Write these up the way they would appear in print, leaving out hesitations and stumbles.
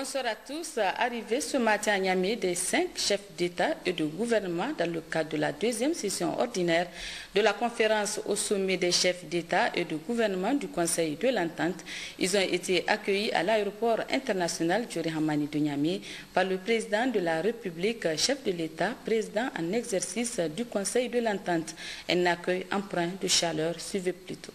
Bonsoir à tous. Arrivés ce matin à Niamey des 5 chefs d'État et de gouvernement dans le cadre de la deuxième session ordinaire de la conférence au sommet des chefs d'État et de gouvernement du Conseil de l'Entente, ils ont été accueillis à l'aéroport international Diori Hamani de Niamey par le président de la République, chef de l'État, président en exercice du Conseil de l'Entente. Un accueil empreint de chaleur. Suivez plutôt.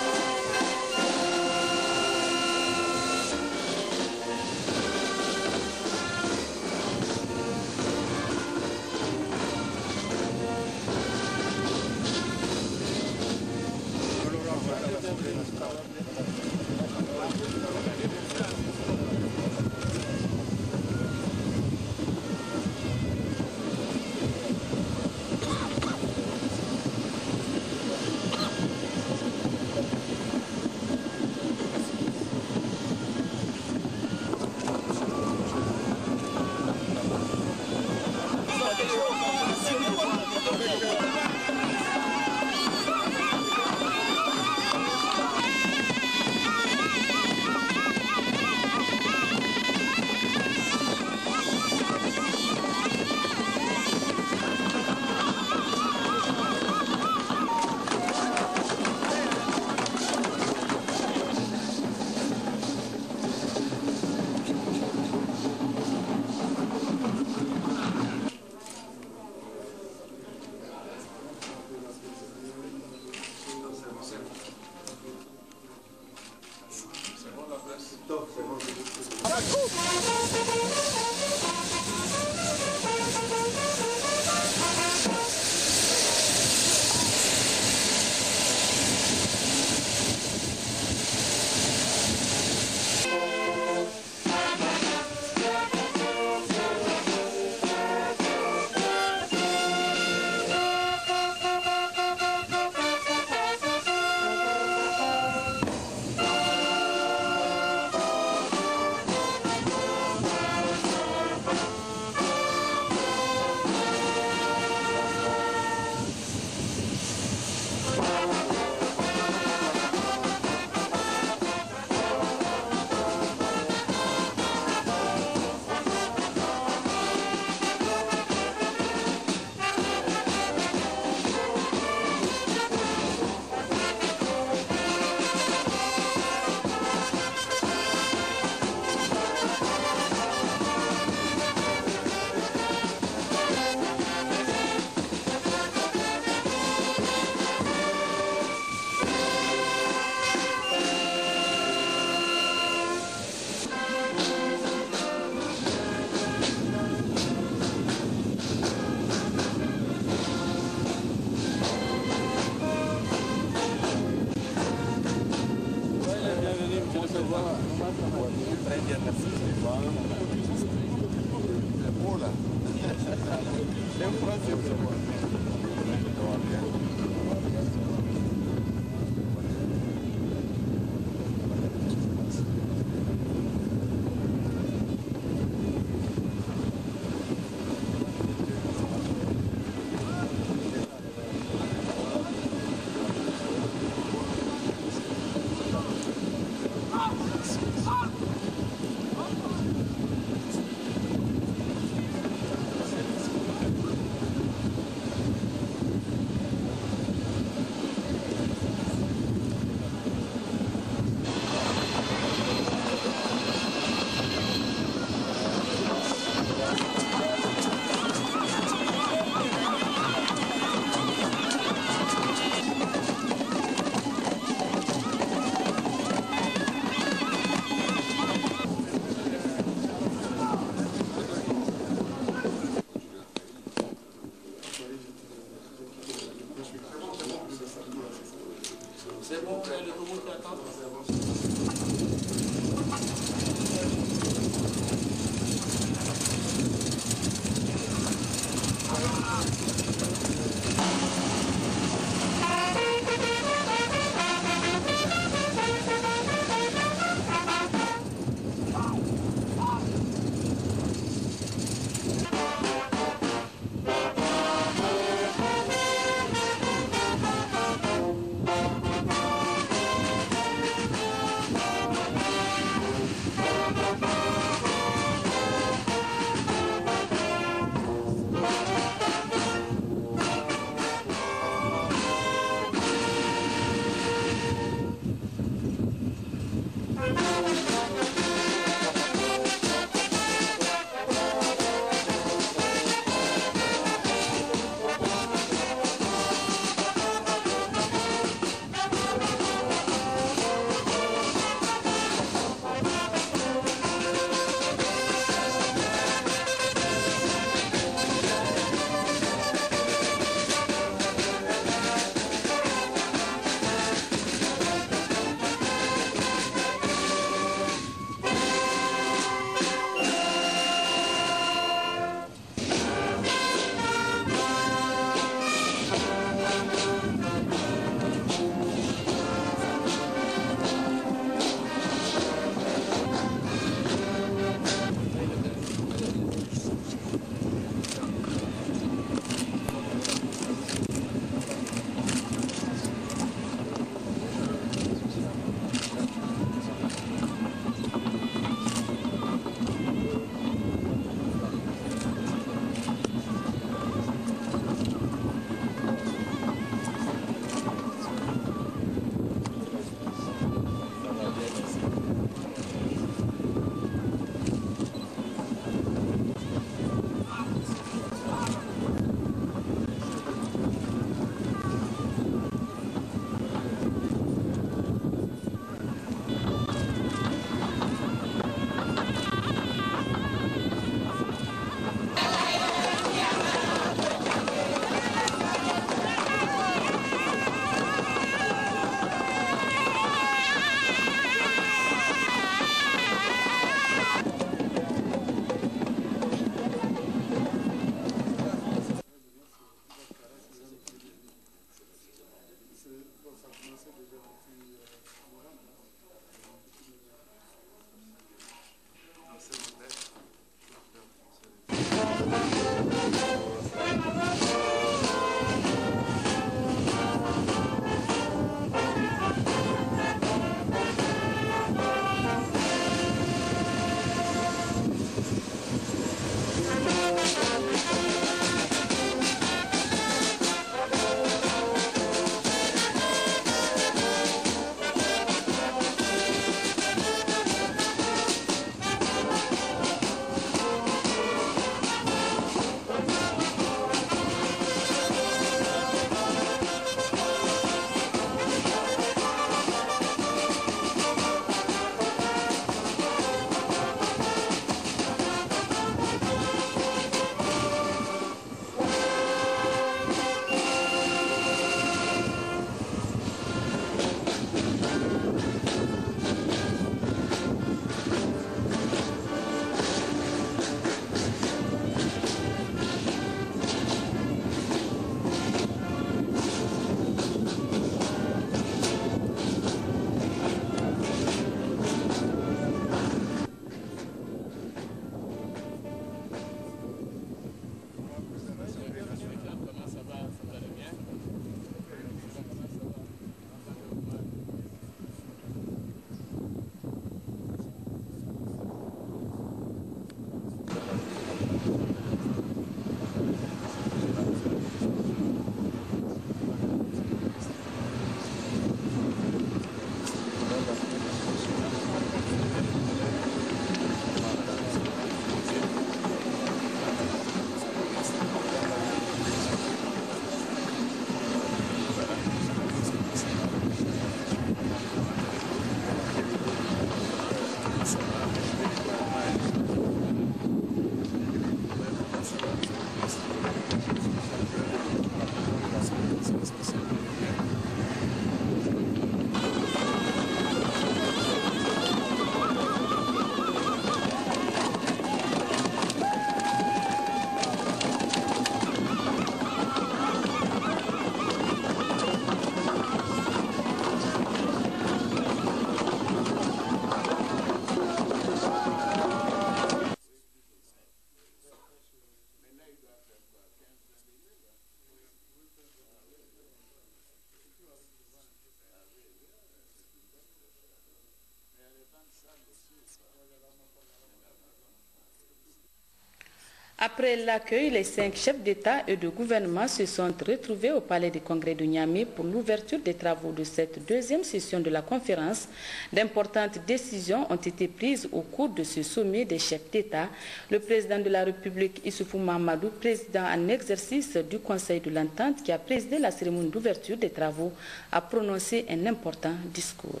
Après l'accueil, les 5 chefs d'État et de gouvernement se sont retrouvés au palais du Congrès de Niamey pour l'ouverture des travaux de cette deuxième session de la conférence. D'importantes décisions ont été prises au cours de ce sommet des chefs d'État. Le président de la République, Issoufou Mahamadou, président en exercice du Conseil de l'Entente, qui a présidé la cérémonie d'ouverture des travaux, a prononcé un important discours.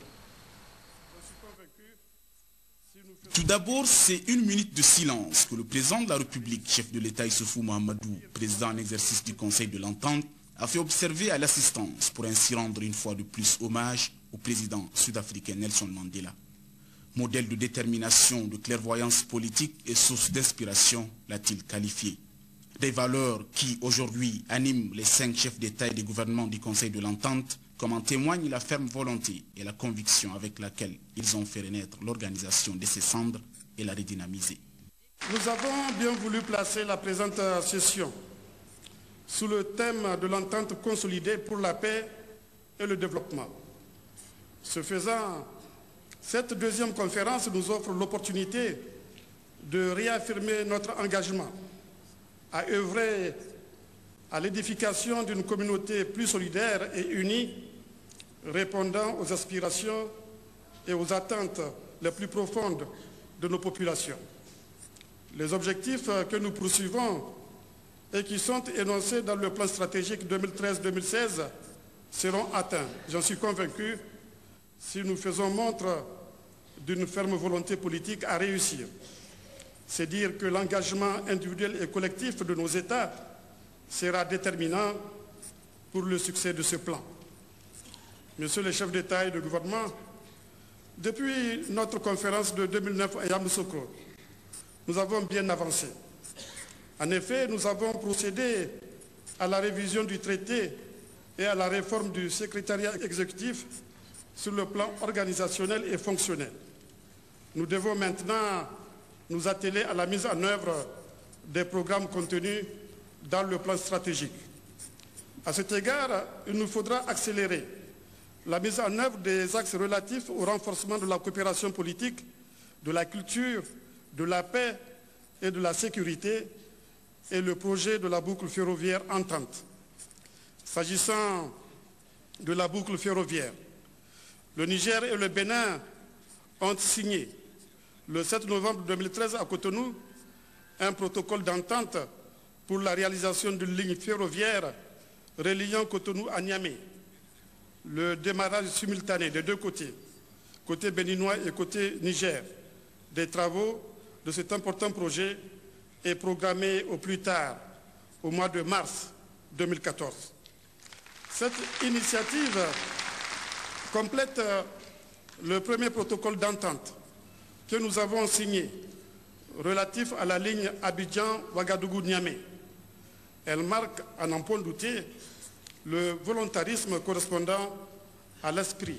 Tout d'abord, c'est 1 minute de silence que le président de la République, chef de l'État Issoufou Mahamadou, président en exercice du Conseil de l'Entente, a fait observer à l'assistance pour ainsi rendre une fois de plus hommage au président sud-africain Nelson Mandela. Modèle de détermination, de clairvoyance politique et source d'inspiration, l'a-t-il qualifié. Des valeurs qui, aujourd'hui, animent les 5 chefs d'État et de gouvernement du Conseil de l'Entente, comme en témoigne la ferme volonté et la conviction avec laquelle ils ont fait renaître l'organisation de ces cendres et la redynamiser. Nous avons bien voulu placer la présente session sous le thème de l'entente consolidée pour la paix et le développement. Ce faisant, cette deuxième conférence nous offre l'opportunité de réaffirmer notre engagement à œuvrer à l'édification d'une communauté plus solidaire et unie, répondant aux aspirations et aux attentes les plus profondes de nos populations. Les objectifs que nous poursuivons et qui sont énoncés dans le plan stratégique 2013-2016 seront atteints. J'en suis convaincu si nous faisons montre d'une ferme volonté politique à réussir. C'est dire que l'engagement individuel et collectif de nos États sera déterminant pour le succès de ce plan. Messieurs les chefs d'État et de gouvernement, depuis notre conférence de 2009 à Yamoussoukro, nous avons bien avancé. En effet, nous avons procédé à la révision du traité et à la réforme du secrétariat exécutif sur le plan organisationnel et fonctionnel. Nous devons maintenant nous atteler à la mise en œuvre des programmes contenus dans le plan stratégique. À cet égard, il nous faudra accélérer la mise en œuvre des axes relatifs au renforcement de la coopération politique, de la culture, de la paix et de la sécurité et le projet de la boucle ferroviaire Entente. S'agissant de la boucle ferroviaire, le Niger et le Bénin ont signé le 7 novembre 2013 à Cotonou un protocole d'entente pour la réalisation d'une ligne ferroviaire reliant Cotonou à Niamey. Le démarrage simultané des deux côtés, côté béninois et côté Niger, des travaux de cet important projet est programmé au plus tard au mois de mars 2014. Cette initiative complète le premier protocole d'entente que nous avons signé relatif à la ligne Abidjan-Ouagadougou-Niamey. Elle marque, à n'en point douter, le volontarisme correspondant à l'esprit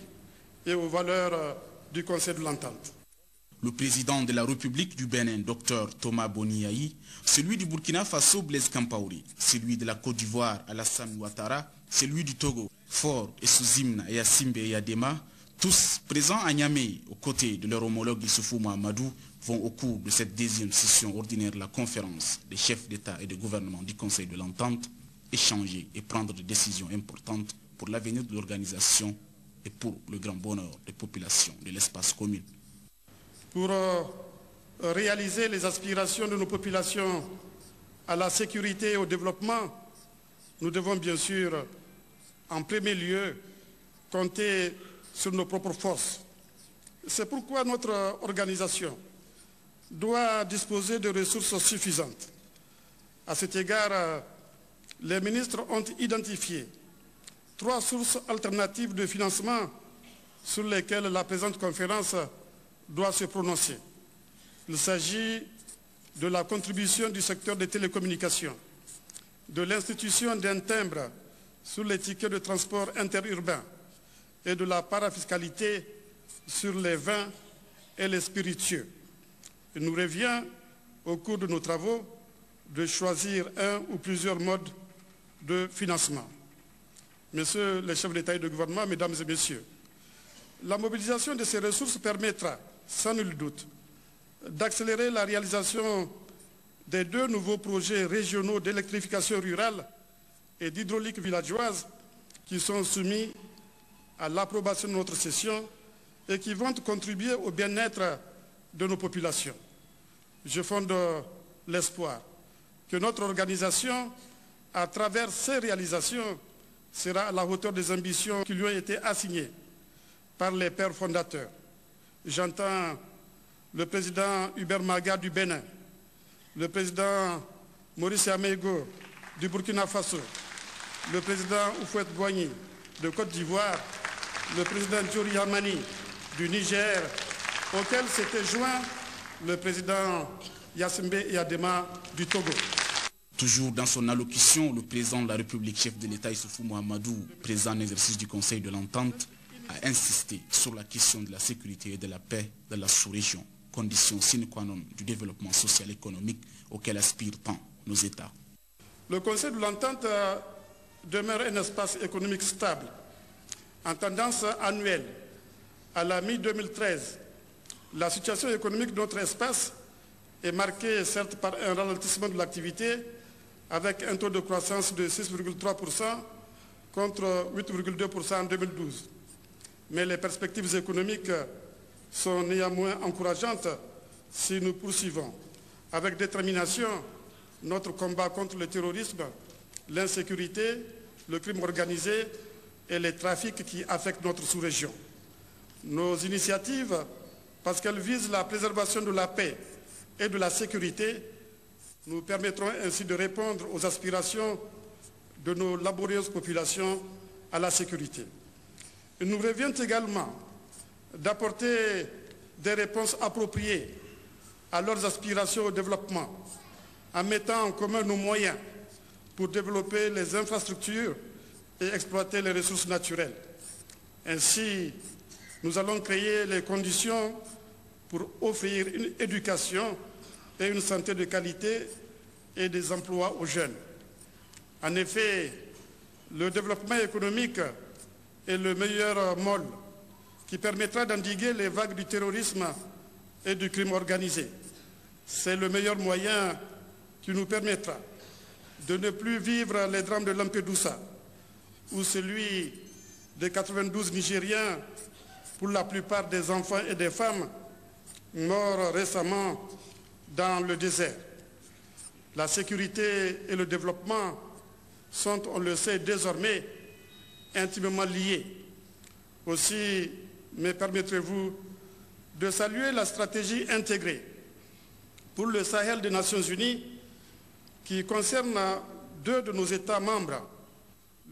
et aux valeurs du Conseil de l'Entente. Le président de la République du Bénin, Dr Thomas Boniaï, celui du Burkina Faso, Blaise Compaoré, celui de la Côte d'Ivoire, Alassane Ouattara, celui du Togo, Faure et Souzimna et Assimbe et Adema, tous présents à Niamey aux côtés de leur homologue Issoufou Mahamadou, vont au cours de cette deuxième session ordinaire de la conférence des chefs d'État et de gouvernement du Conseil de l'Entente échanger et prendre des décisions importantes pour l'avenir de l'organisation et pour le grand bonheur des populations de l'espace commun. Pour réaliser les aspirations de nos populations à la sécurité et au développement, nous devons bien sûr, en premier lieu, compter sur nos propres forces. C'est pourquoi notre organisation doit disposer de ressources suffisantes. À cet égard, les ministres ont identifié 3 sources alternatives de financement sur lesquelles la présente conférence doit se prononcer. Il s'agit de la contribution du secteur des télécommunications, de l'institution d'un timbre sur les tickets de transport interurbain et de la parafiscalité sur les vins et les spiritueux. Il nous revient, au cours de nos travaux, de choisir un ou plusieurs modes de financement. Messieurs les chefs d'État et de gouvernement, mesdames et messieurs, la mobilisation de ces ressources permettra sans nul doute, d'accélérer la réalisation des 2 nouveaux projets régionaux d'électrification rurale et d'hydraulique villageoise qui sont soumis à l'approbation de notre session et qui vont contribuer au bien-être de nos populations. Je fonde l'espoir que notre organisation, à travers ces réalisations, sera à la hauteur des ambitions qui lui ont été assignées par les pères fondateurs. J'entends le président Hubert Maga du Bénin, le président Maurice Amego du Burkina Faso, le président Houphouët-Boigny de Côte d'Ivoire, le président Djori Hamani du Niger, auquel s'était joint le président Yassimbe Yadema du Togo. Toujours dans son allocution, le président de la République, chef de l'État Issoufou Mahamadou, président en exercice du Conseil de l'Entente, a insisté sur la question de la sécurité et de la paix dans la sous-région, condition sine qua non du développement social et économique auquel aspirent tant nos États. Le Conseil de l'Entente demeure un espace économique stable, en tendance annuelle. À la mi-2013, la situation économique de notre espace est marquée certes par un ralentissement de l'activité avec un taux de croissance de 6,3% contre 8,2% en 2012. Mais les perspectives économiques sont néanmoins encourageantes si nous poursuivons avec détermination notre combat contre le terrorisme, l'insécurité, le crime organisé et les trafics qui affectent notre sous-région. Nos initiatives, parce qu'elles visent la préservation de la paix et de la sécurité, nous permettront ainsi de répondre aux aspirations de nos laborieuses populations à la sécurité. Il nous revient également d'apporter des réponses appropriées à leurs aspirations au développement en mettant en commun nos moyens pour développer les infrastructures et exploiter les ressources naturelles. Ainsi, nous allons créer les conditions pour offrir une éducation et une santé de qualité et des emplois aux jeunes. En effet, le développement économique est le meilleur molle qui permettra d'endiguer les vagues du terrorisme et du crime organisé. C'est le meilleur moyen qui nous permettra de ne plus vivre les drames de Lampedusa ou celui des 92 Nigériens, pour la plupart des enfants et des femmes, morts récemment dans le désert. La sécurité et le développement sont, on le sait désormais, intimement liés. Aussi, me permettrez-vous de saluer la stratégie intégrée pour le Sahel des Nations Unies qui concerne 2 de nos États membres,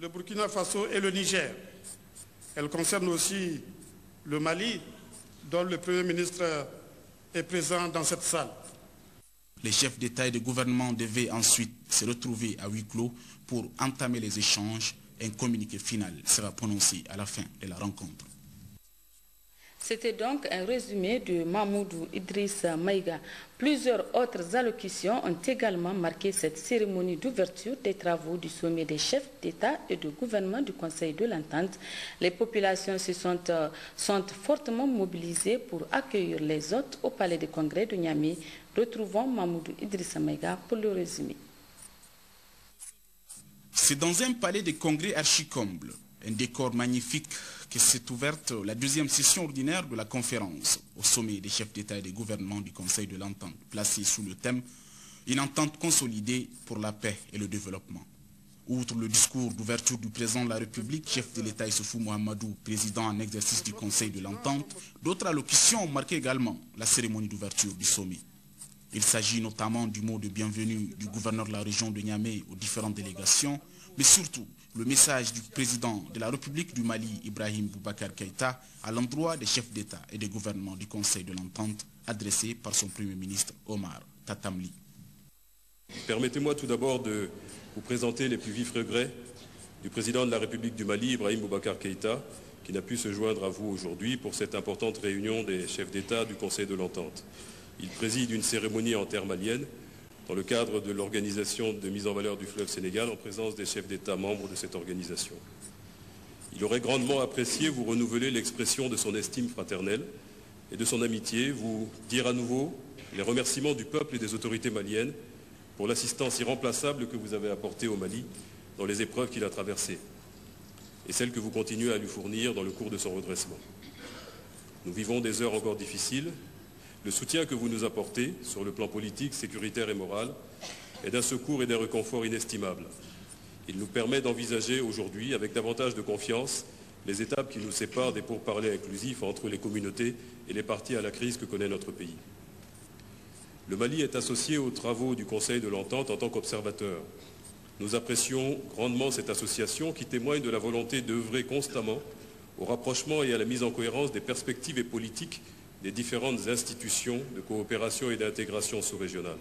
le Burkina Faso et le Niger. Elle concerne aussi le Mali, dont le Premier ministre est présent dans cette salle. Les chefs d'État et de gouvernement devaient ensuite se retrouver à huis clos pour entamer les échanges. Un communiqué final sera prononcé à la fin de la rencontre. C'était donc un résumé de Mamoudou Idriss Maïga. Plusieurs autres allocutions ont également marqué cette cérémonie d'ouverture des travaux du sommet des chefs d'État et de gouvernement du Conseil de l'Entente. Les populations se sont fortement mobilisées pour accueillir les hôtes au Palais des Congrès de Niamey. Retrouvons Mamoudou Idriss Maïga pour le résumé. C'est dans un palais de congrès archi-comble, un décor magnifique, que s'est ouverte la 2e session ordinaire de la conférence au sommet des chefs d'État et des gouvernements du Conseil de l'Entente, placée sous le thème « Une entente consolidée pour la paix et le développement ». Outre le discours d'ouverture du président de la République, chef de l'État Issoufou Mahamadou, président en exercice du Conseil de l'Entente, d'autres allocutions ont marqué également la cérémonie d'ouverture du sommet. Il s'agit notamment du mot de bienvenue du gouverneur de la région de Niamey aux différentes délégations, mais surtout le message du président de la République du Mali, Ibrahim Boubacar Keïta, à l'endroit des chefs d'État et des gouvernements du Conseil de l'Entente, adressé par son Premier ministre Omar Tatamli. Permettez-moi tout d'abord de vous présenter les plus vifs regrets du président de la République du Mali, Ibrahim Boubacar Keïta, qui n'a pu se joindre à vous aujourd'hui pour cette importante réunion des chefs d'État du Conseil de l'Entente. Il préside une cérémonie en terre malienne dans le cadre de l'organisation de mise en valeur du fleuve Sénégal en présence des chefs d'État membres de cette organisation. Il aurait grandement apprécié vous renouveler l'expression de son estime fraternelle et de son amitié, vous dire à nouveau les remerciements du peuple et des autorités maliennes pour l'assistance irremplaçable que vous avez apportée au Mali dans les épreuves qu'il a traversées et celle que vous continuez à lui fournir dans le cours de son redressement. Nous vivons des heures encore difficiles. Le soutien que vous nous apportez sur le plan politique, sécuritaire et moral est d'un secours et d'un réconfort inestimables. Il nous permet d'envisager aujourd'hui, avec davantage de confiance, les étapes qui nous séparent des pourparlers inclusifs entre les communautés et les parties à la crise que connaît notre pays. Le Mali est associé aux travaux du Conseil de l'Entente en tant qu'observateur. Nous apprécions grandement cette association qui témoigne de la volonté d'œuvrer constamment au rapprochement et à la mise en cohérence des perspectives et politiques des différentes institutions de coopération et d'intégration sous-régionale.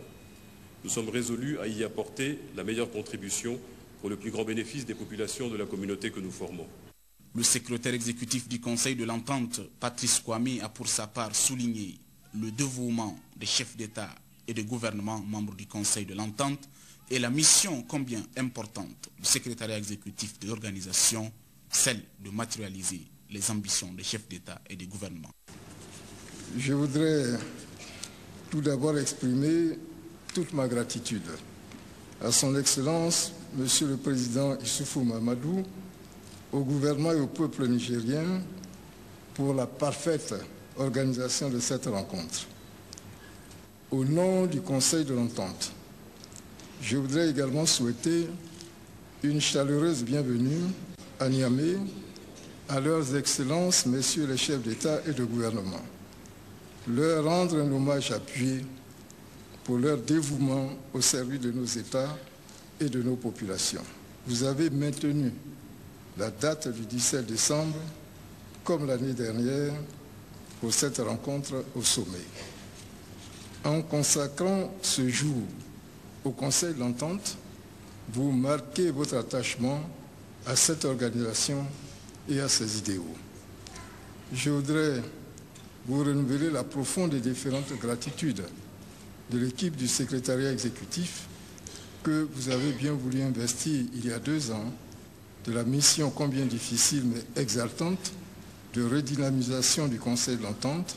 Nous sommes résolus à y apporter la meilleure contribution pour le plus grand bénéfice des populations de la communauté que nous formons. Le secrétaire exécutif du Conseil de l'Entente, Patrice Kwame, a pour sa part souligné le dévouement des chefs d'État et de gouvernement membres du Conseil de l'Entente et la mission combien importante du secrétariat exécutif de l'organisation, celle de matérialiser les ambitions des chefs d'État et de gouvernement. Je voudrais tout d'abord exprimer toute ma gratitude à son Excellence, Monsieur le Président Issoufou Mahamadou, au gouvernement et au peuple nigérien pour la parfaite organisation de cette rencontre. Au nom du Conseil de l'Entente, je voudrais également souhaiter une chaleureuse bienvenue à Niamey à leurs excellences, messieurs les chefs d'État et de gouvernement, leur rendre un hommage appuyé pour leur dévouement au service de nos États et de nos populations. Vous avez maintenu la date du 17 décembre, comme l'année dernière, pour cette rencontre au sommet. En consacrant ce jour au Conseil de l'Entente, vous marquez votre attachement à cette organisation et à ses idéaux. Je voudrais vous renouveler la profonde et différente gratitude de l'équipe du secrétariat exécutif que vous avez bien voulu investir il y a 2 ans de la mission combien difficile mais exaltante de redynamisation du Conseil de l'Entente,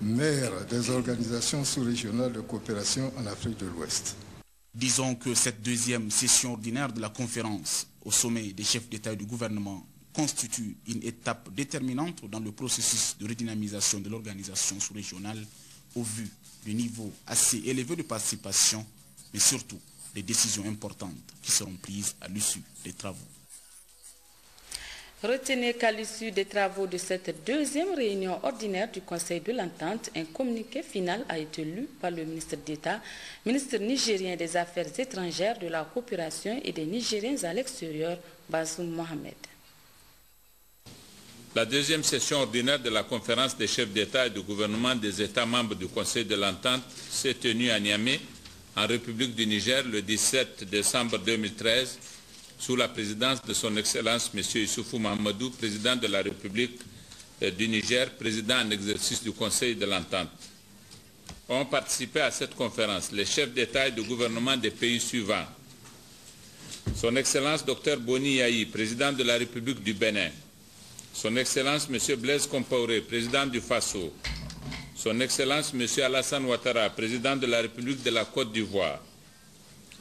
mère des organisations sous-régionales de coopération en Afrique de l'Ouest. Disons que cette deuxième session ordinaire de la conférence au sommet des chefs d'État et du gouvernement constitue une étape déterminante dans le processus de redynamisation de l'organisation sous-régionale au vu du niveau assez élevé de participation, mais surtout des décisions importantes qui seront prises à l'issue des travaux. Retenez qu'à l'issue des travaux de cette deuxième réunion ordinaire du Conseil de l'Entente, un communiqué final a été lu par le ministre d'État, ministre nigérien des Affaires étrangères, de la coopération et des Nigériens à l'extérieur, Bazoum Mohamed. La deuxième session ordinaire de la conférence des chefs d'État et de gouvernement des États membres du Conseil de l'Entente s'est tenue à Niamey, en République du Niger, le 17 décembre 2013, sous la présidence de son Excellence M. Issoufou Mahamadou, président de la République du Niger, président en exercice du Conseil de l'Entente. Ont participé à cette conférence les chefs d'État et de gouvernement des pays suivants. Son Excellence Dr Boni Yahi, président de la République du Bénin. Son Excellence M. Blaise Compaoré, président du Faso. Son Excellence M. Alassane Ouattara, président de la République de la Côte d'Ivoire.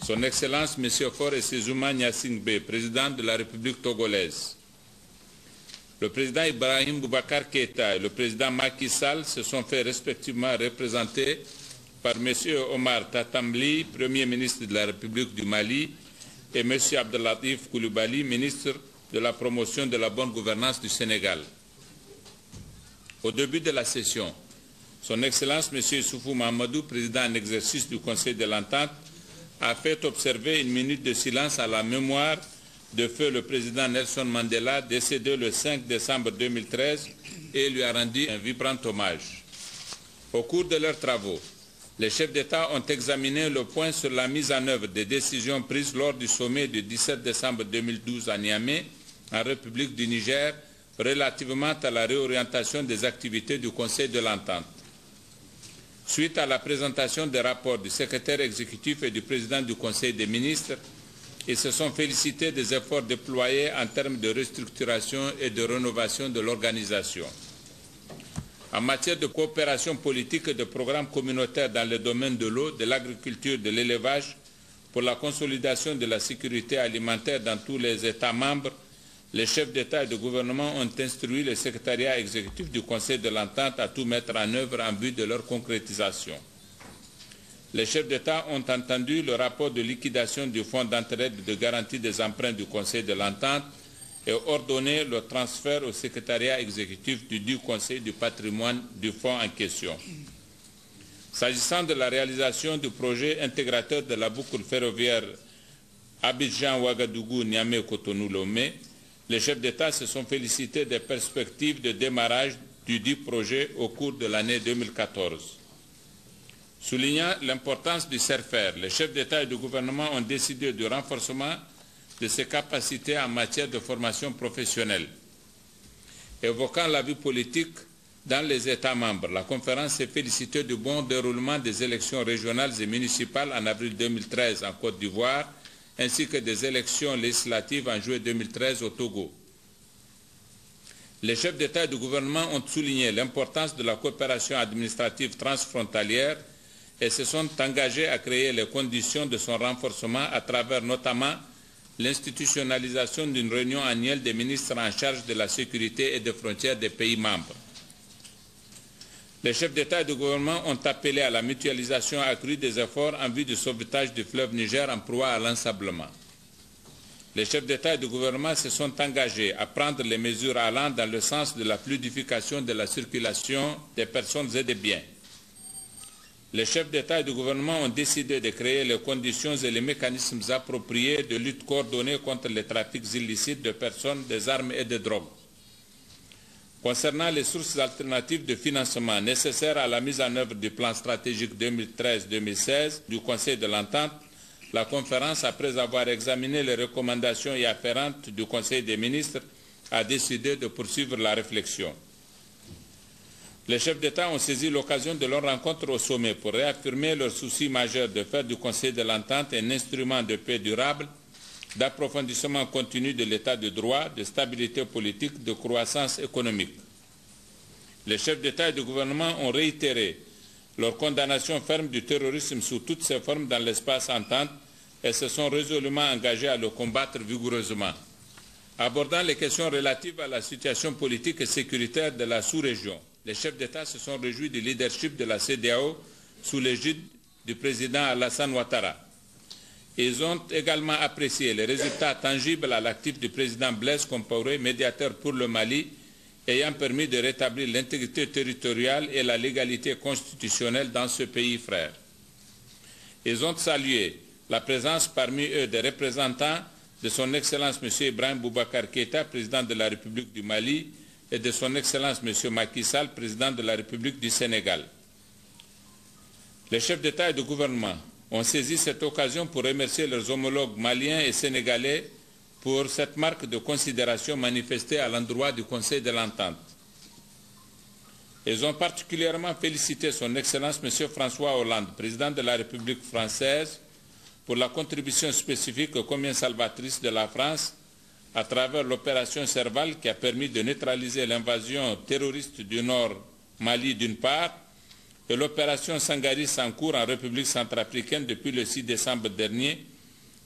Son Excellence M. Faure Sézouma Niassingbe, président de la République togolaise. Le président Ibrahim Boubacar Keïta et le président Macky Sall se sont fait respectivement représenter par M. Omar Tatambli, Premier ministre de la République du Mali, et M. Abdelatif Koulibaly, ministre de la promotion de la bonne gouvernance du Sénégal. Au début de la session, son Excellence M. Issoufou Mahamadou, président en exercice du Conseil de l'Entente, a fait observer une minute de silence à la mémoire de feu le président Nelson Mandela, décédé le 5 décembre 2013, et lui a rendu un vibrant hommage. Au cours de leurs travaux, les chefs d'État ont examiné le point sur la mise en œuvre des décisions prises lors du sommet du 17 décembre 2012 à Niamey, en République du Niger, relativement à la réorientation des activités du Conseil de l'Entente. Suite à la présentation des rapports du secrétaire exécutif et du président du Conseil des ministres, ils se sont félicités des efforts déployés en termes de restructuration et de rénovation de l'organisation. En matière de coopération politique et de programmes communautaires dans les domaines de l'eau, de l'agriculture, de l'élevage, pour la consolidation de la sécurité alimentaire dans tous les États membres, les chefs d'État et de gouvernement ont instruit le secrétariat exécutif du Conseil de l'Entente à tout mettre en œuvre en vue de leur concrétisation. Les chefs d'État ont entendu le rapport de liquidation du Fonds d'entraide de garantie des emprunts du Conseil de l'Entente et ordonné le transfert au secrétariat exécutif du Conseil du patrimoine du fonds en question. S'agissant de la réalisation du projet intégrateur de la boucle ferroviaire Abidjan-Ouagadougou-Niamey-Cotonou-Lomé, les chefs d'État se sont félicités des perspectives de démarrage du dit projet au cours de l'année 2014. Soulignant l'importance du CERFER, les chefs d'État et de gouvernement ont décidé du renforcement de ses capacités en matière de formation professionnelle. Évoquant la vie politique dans les États membres, la conférence s'est félicitée du bon déroulement des élections régionales et municipales en avril 2013 en Côte d'Ivoire, ainsi que des élections législatives en juillet 2013 au Togo. Les chefs d'État et de gouvernement ont souligné l'importance de la coopération administrative transfrontalière et se sont engagés à créer les conditions de son renforcement à travers notamment l'institutionnalisation d'une réunion annuelle des ministres en charge de la sécurité et des frontières des pays membres. Les chefs d'État et de gouvernement ont appelé à la mutualisation accrue des efforts en vue du sauvetage du fleuve Niger en proie à l'ensablement. Les chefs d'État et de gouvernement se sont engagés à prendre les mesures allant dans le sens de la fluidification de la circulation des personnes et des biens. Les chefs d'État et de gouvernement ont décidé de créer les conditions et les mécanismes appropriés de lutte coordonnée contre les trafics illicites de personnes, des armes et des drogues. Concernant les sources alternatives de financement nécessaires à la mise en œuvre du plan stratégique 2013-2016 du Conseil de l'Entente, la conférence, après avoir examiné les recommandations y afférentes du Conseil des ministres, a décidé de poursuivre la réflexion. Les chefs d'État ont saisi l'occasion de leur rencontre au sommet pour réaffirmer leur souci majeur de faire du Conseil de l'Entente un instrument de paix durable, d'approfondissement continu de l'état de droit, de stabilité politique, de croissance économique. Les chefs d'État et de gouvernement ont réitéré leur condamnation ferme du terrorisme sous toutes ses formes dans l'espace entente et se sont résolument engagés à le combattre vigoureusement. Abordant les questions relatives à la situation politique et sécuritaire de la sous-région, les chefs d'État se sont réjouis du leadership de la CEDEAO sous l'égide du président Alassane Ouattara. Ils ont également apprécié les résultats tangibles à l'actif du président Blaise Compaoré, médiateur pour le Mali, ayant permis de rétablir l'intégrité territoriale et la légalité constitutionnelle dans ce pays frère. Ils ont salué la présence parmi eux des représentants de son Excellence M. Ibrahim Boubacar Keïta, président de la République du Mali, et de son Excellence M. Macky Sall, président de la République du Sénégal. Les chefs d'État et de gouvernement ont saisi cette occasion pour remercier leurs homologues maliens et sénégalais pour cette marque de considération manifestée à l'endroit du Conseil de l'Entente. Ils ont particulièrement félicité son Excellence M. François Hollande, président de la République française, pour la contribution spécifique et combien salvatrice de la France à travers l'opération Serval qui a permis de neutraliser l'invasion terroriste du Nord Mali d'une part et l'opération Sangaris en cours en République centrafricaine depuis le 6 décembre dernier,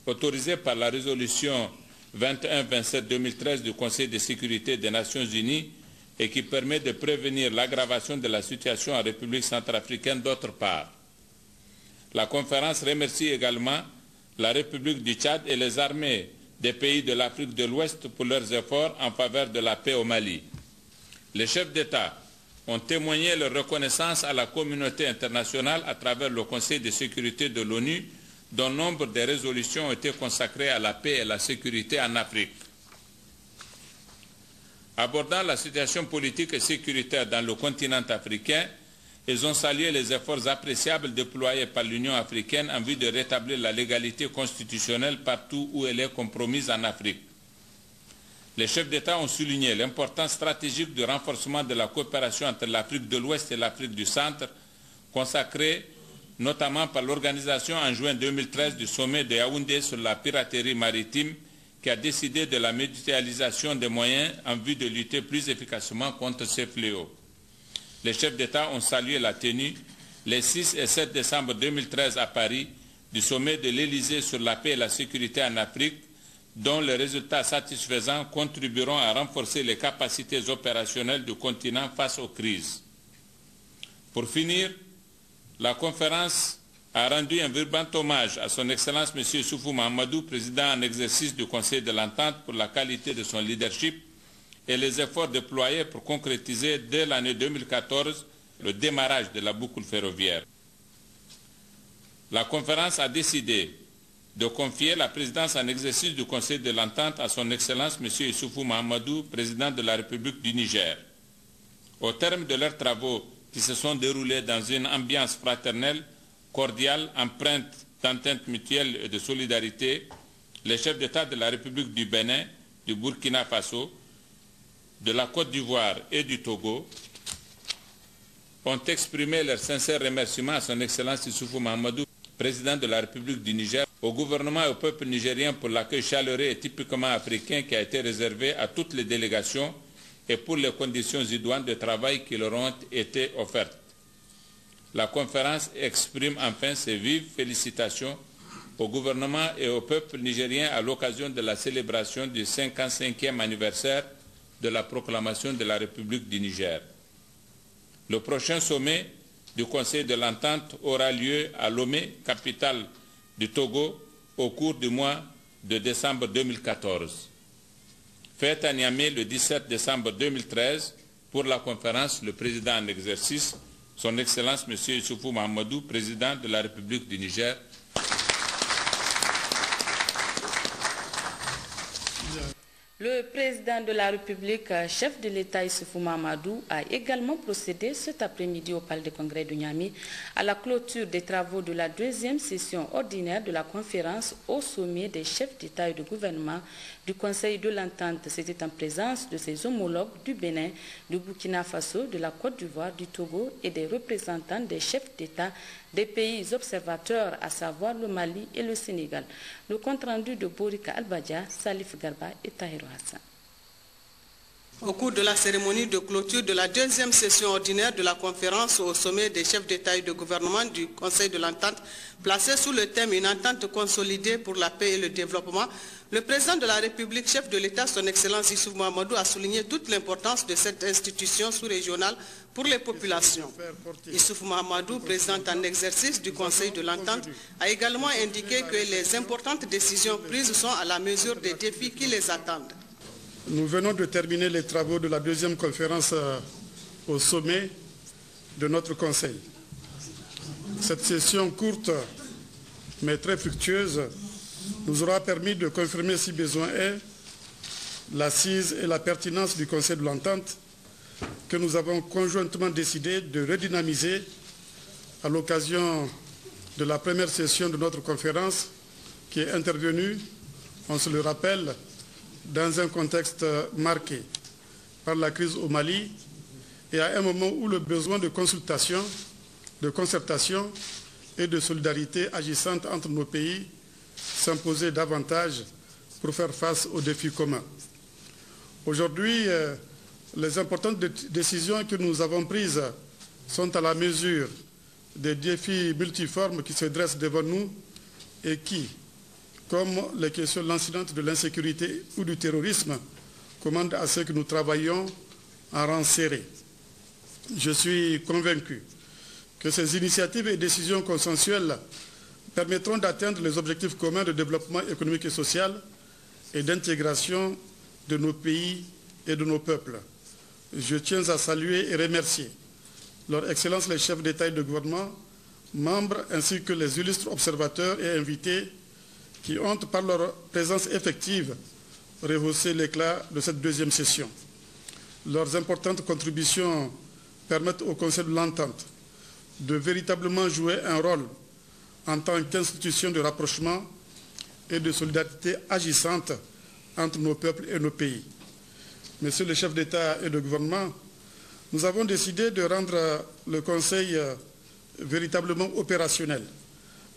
autorisée par la résolution 21-27-2013 du Conseil de sécurité des Nations Unies et qui permet de prévenir l'aggravation de la situation en République centrafricaine d'autre part. La conférence remercie également la République du Tchad et les armées des pays de l'Afrique de l'Ouest pour leurs efforts en faveur de la paix au Mali. Les chefs d'État ont témoigné leur reconnaissance à la communauté internationale à travers le Conseil de sécurité de l'ONU, dont nombre de résolutions ont été consacrées à la paix et la sécurité en Afrique. Abordant la situation politique et sécuritaire dans le continent africain, ils ont salué les efforts appréciables déployés par l'Union africaine en vue de rétablir la légalité constitutionnelle partout où elle est compromise en Afrique. Les chefs d'État ont souligné l'importance stratégique du renforcement de la coopération entre l'Afrique de l'Ouest et l'Afrique du Centre, consacrée notamment par l'organisation en juin 2013 du sommet de Yaoundé sur la piraterie maritime, qui a décidé de la mutualisation des moyens en vue de lutter plus efficacement contre ces fléaux. les chefs d'État ont salué la tenue les 6 et 7 décembre 2013 à Paris du sommet de l'Élysée sur la paix et la sécurité en Afrique, dont les résultats satisfaisants contribueront à renforcer les capacités opérationnelles du continent face aux crises. Pour finir, la conférence a rendu un vibrant hommage à son Excellence M. Issoufou Mahamadou, président en exercice du Conseil de l'Entente, pour la qualité de son leadership et les efforts déployés pour concrétiser dès l'année 2014 le démarrage de la boucle ferroviaire. La conférence a décidé de confier la présidence en exercice du Conseil de l'Entente à son Excellence M. Issoufou Mahamadou, président de la République du Niger. Au terme de leurs travaux qui se sont déroulés dans une ambiance fraternelle, cordiale, empreinte d'entente mutuelle et de solidarité, les chefs d'État de la République du Bénin, du Burkina Faso, de la Côte d'Ivoire et du Togo ont exprimé leurs sincères remerciements à son Excellence Issoufou Mahamadou, président de la République du Niger, au gouvernement et au peuple nigérien pour l'accueil chaleureux et typiquement africain qui a été réservé à toutes les délégations et pour les conditions idoines de travail qui leur ont été offertes. La conférence exprime enfin ses vives félicitations au gouvernement et au peuple nigérien à l'occasion de la célébration du 55e anniversaire de la proclamation de la République du Niger. Le prochain sommet du Conseil de l'Entente aura lieu à Lomé, capitale du Togo, au cours du mois de décembre 2014. Fait à Niamey le 17 décembre 2013, pour la conférence, le président en exercice, son Excellence M. Issoufou Mahamadou, président de la République du Niger. Le président de la République, chef de l'État Issoufou Mahamadou, a également procédé cet après-midi au Palais de Congrès de Niamey à la clôture des travaux de la deuxième session ordinaire de la conférence au sommet des chefs d'État et de gouvernement du Conseil de l'Entente. C'était en présence de ses homologues du Bénin, du Burkina Faso, de la Côte d'Ivoire, du Togo et des représentants des chefs d'État des pays observateurs, à savoir le Mali et le Sénégal. Le compte-rendu de Borika Albadia, Salif Garba et Tahiro Hassan. Au cours de la cérémonie de clôture de la deuxième session ordinaire de la conférence au sommet des chefs d'État et de gouvernement du Conseil de l'Entente, placée sous le thème « Une entente consolidée pour la paix et le développement », le président de la République, chef de l'État, son Excellence Issoufou Mahamadou, a souligné toute l'importance de cette institution sous-régionale pour les populations. Issoufou Mahamadou, président en exercice du Conseil de l'Entente, a également indiqué que les importantes décisions prises sont à la mesure des défis qui les attendent. Nous venons de terminer les travaux de la deuxième conférence au sommet de notre Conseil. Cette session courte mais très fructueuse nous aura permis de confirmer, si besoin est, l'assise et la pertinence du Conseil de l'Entente que nous avons conjointement décidé de redynamiser à l'occasion de la première session de notre conférence qui est intervenue, on se le rappelle, dans un contexte marqué par la crise au Mali et à un moment où le besoin de consultation, de concertation et de solidarité agissante entre nos pays s'imposait davantage pour faire face aux défis communs. Aujourd'hui, les importantes décisions que nous avons prises sont à la mesure des défis multiformes qui se dressent devant nous et qui, comme les questions lancinantes de l'insécurité ou du terrorisme, commandent à ce que nous travaillions en rang serré. Je suis convaincu que ces initiatives et décisions consensuelles permettront d'atteindre les objectifs communs de développement économique et social et d'intégration de nos pays et de nos peuples. Je tiens à saluer et remercier leur Excellence les chefs d'État et de gouvernement, membres ainsi que les illustres observateurs et invités qui ont, par leur présence effective, rehaussé l'éclat de cette deuxième session. Leurs importantes contributions permettent au Conseil de l'Entente de véritablement jouer un rôle en tant qu'institution de rapprochement et de solidarité agissante entre nos peuples et nos pays. Messieurs les chefs d'État et de gouvernement, nous avons décidé de rendre le Conseil véritablement opérationnel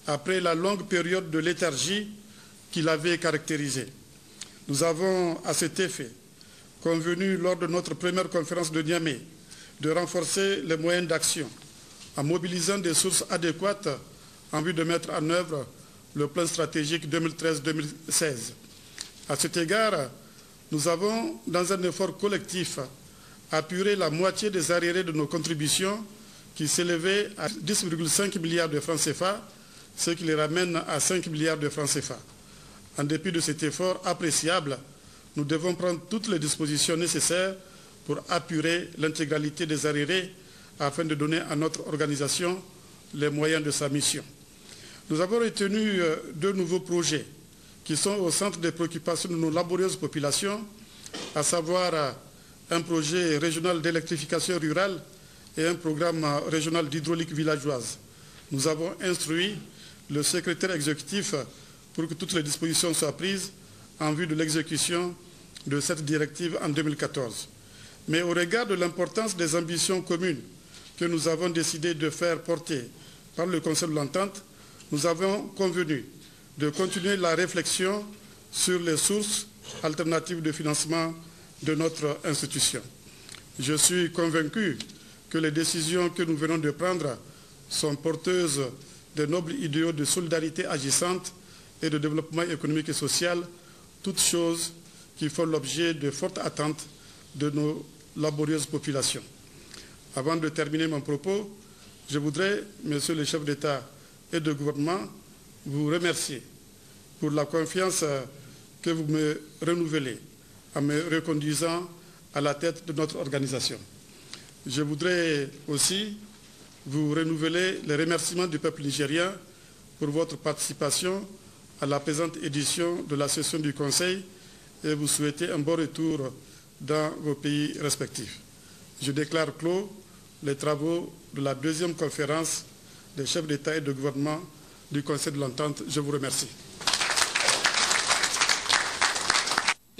après la longue période de léthargie qui l'avait caractérisé. Nous avons, à cet effet, convenu lors de notre première conférence de Niamey de renforcer les moyens d'action en mobilisant des sources adéquates en vue de mettre en œuvre le plan stratégique 2013-2016. À cet égard, nous avons, dans un effort collectif, apuré la moitié des arriérés de nos contributions qui s'élevaient à 10,5 milliards de francs CFA, ce qui les ramène à 5 milliards de francs CFA. En dépit de cet effort appréciable, nous devons prendre toutes les dispositions nécessaires pour apurer l'intégralité des arriérés afin de donner à notre organisation les moyens de sa mission. Nous avons retenu deux nouveaux projets qui sont au centre des préoccupations de nos laborieuses populations, à savoir un projet régional d'électrification rurale et un programme régional d'hydraulique villageoise. Nous avons instruit le secrétaire exécutif pour que toutes les dispositions soient prises en vue de l'exécution de cette directive en 2014. Mais au regard de l'importance des ambitions communes que nous avons décidé de faire porter par le Conseil de l'Entente, nous avons convenu de continuer la réflexion sur les sources alternatives de financement de notre institution. Je suis convaincu que les décisions que nous venons de prendre sont porteuses de nobles idéaux de solidarité agissante et de développement économique et social, toutes choses qui font l'objet de fortes attentes de nos laborieuses populations. Avant de terminer mon propos, je voudrais, Messieurs les chefs d'État et de gouvernement, vous remercier pour la confiance que vous me renouvelez en me reconduisant à la tête de notre organisation. Je voudrais aussi vous renouveler les remerciements du peuple nigérien pour votre participation à la présente édition de la session du Conseil et vous souhaiter un bon retour dans vos pays respectifs. Je déclare clos les travaux de la deuxième conférence des chefs d'État et de gouvernement du Conseil de l'Entente. Je vous remercie.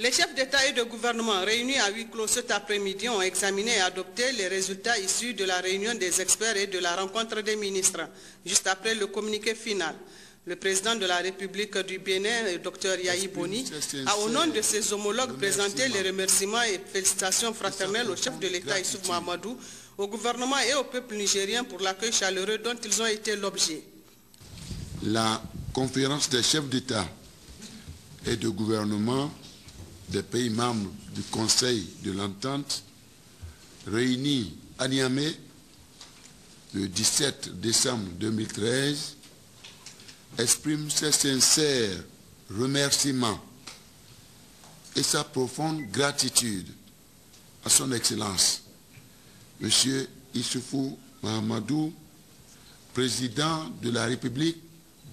Les chefs d'État et de gouvernement réunis à huis clos cet après-midi ont examiné et adopté les résultats issus de la réunion des experts et de la rencontre des ministres, juste après le communiqué final. Le président de la République du Bénin, Dr Yahi Boni, a au nom de ses homologues présenté les remerciements et félicitations fraternelles au chef de l'État Issoufou Mahamadou, au gouvernement et au peuple nigérien pour l'accueil chaleureux dont ils ont été l'objet. La conférence des chefs d'État et de gouvernement des pays membres du Conseil de l'Entente, réunis à Niamey le 17 décembre 2013, exprime ses sincères remerciements et sa profonde gratitude à son Excellence, M. Issoufou Mahamadou, président de la République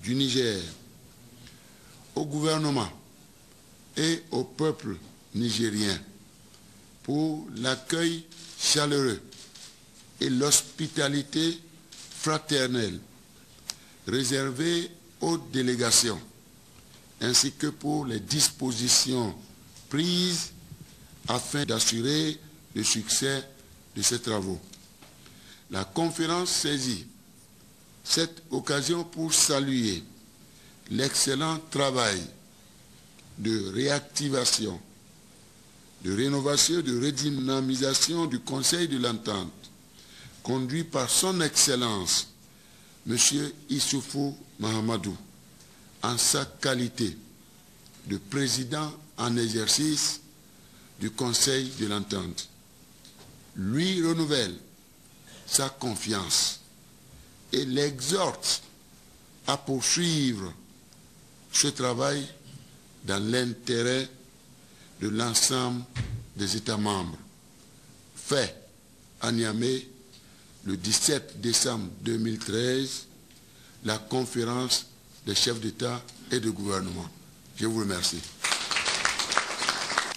du Niger, au gouvernement et au peuple nigérien pour l'accueil chaleureux et l'hospitalité fraternelle réservée aux délégations, ainsi que pour les dispositions prises afin d'assurer le succès de ces travaux. La conférence saisit cette occasion pour saluer l'excellent travail de réactivation, de rénovation, de redynamisation du Conseil de l'Entente, conduit par son Excellence, M. Issoufou Mahamadou, en sa qualité de président en exercice du Conseil de l'Entente, lui renouvelle sa confiance et l'exhorte à poursuivre ce travail dans l'intérêt de l'ensemble des États membres. Fait à Niamey, le 17 décembre 2013, la conférence des chefs d'État et de gouvernement. Je vous remercie.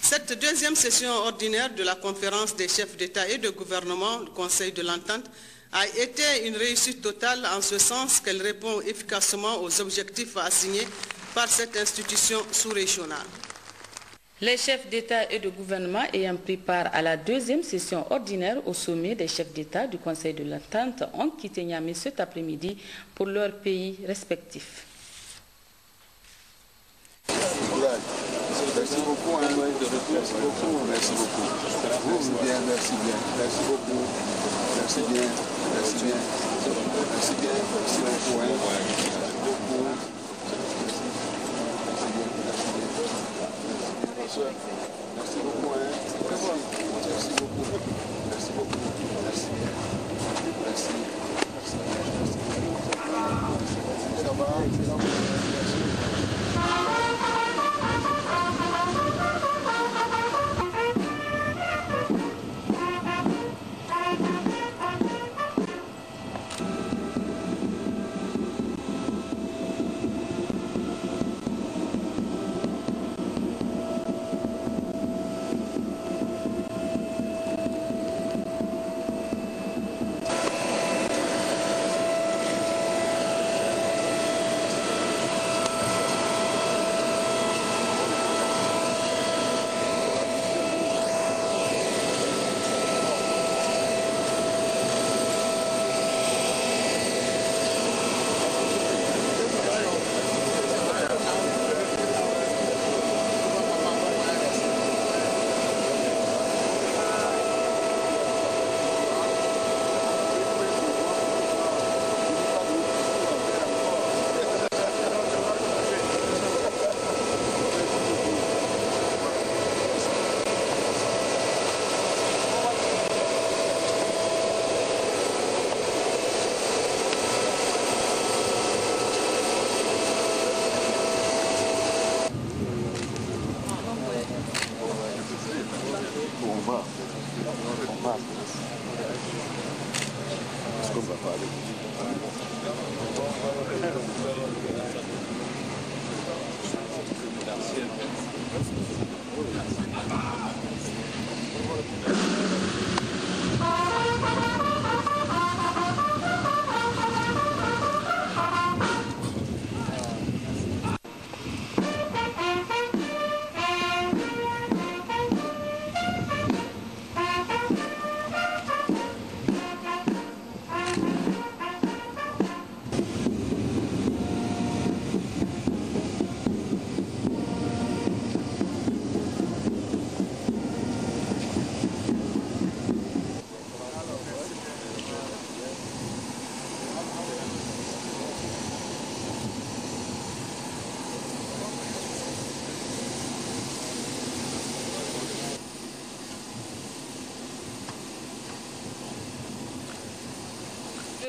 Cette deuxième session ordinaire de la conférence des chefs d'État et de gouvernement du Conseil de l'Entente a été une réussite totale en ce sens qu'elle répond efficacement aux objectifs assignés par cette institution sous-régionale. Les chefs d'État et de gouvernement ayant pris part à la deuxième session ordinaire au sommet des chefs d'État du Conseil de l'Entente ont quitté Niamey cet après-midi pour leurs pays respectifs. Merci beaucoup. Merci beaucoup. Merci beaucoup. Vous, bien, merci bien. Merci beaucoup. Merci bien. Merci bien. Merci bien. Merci beaucoup. Merci beaucoup. Merci beaucoup. Merci beaucoup. Merci beaucoup. Merci bien. Merci. Ça va?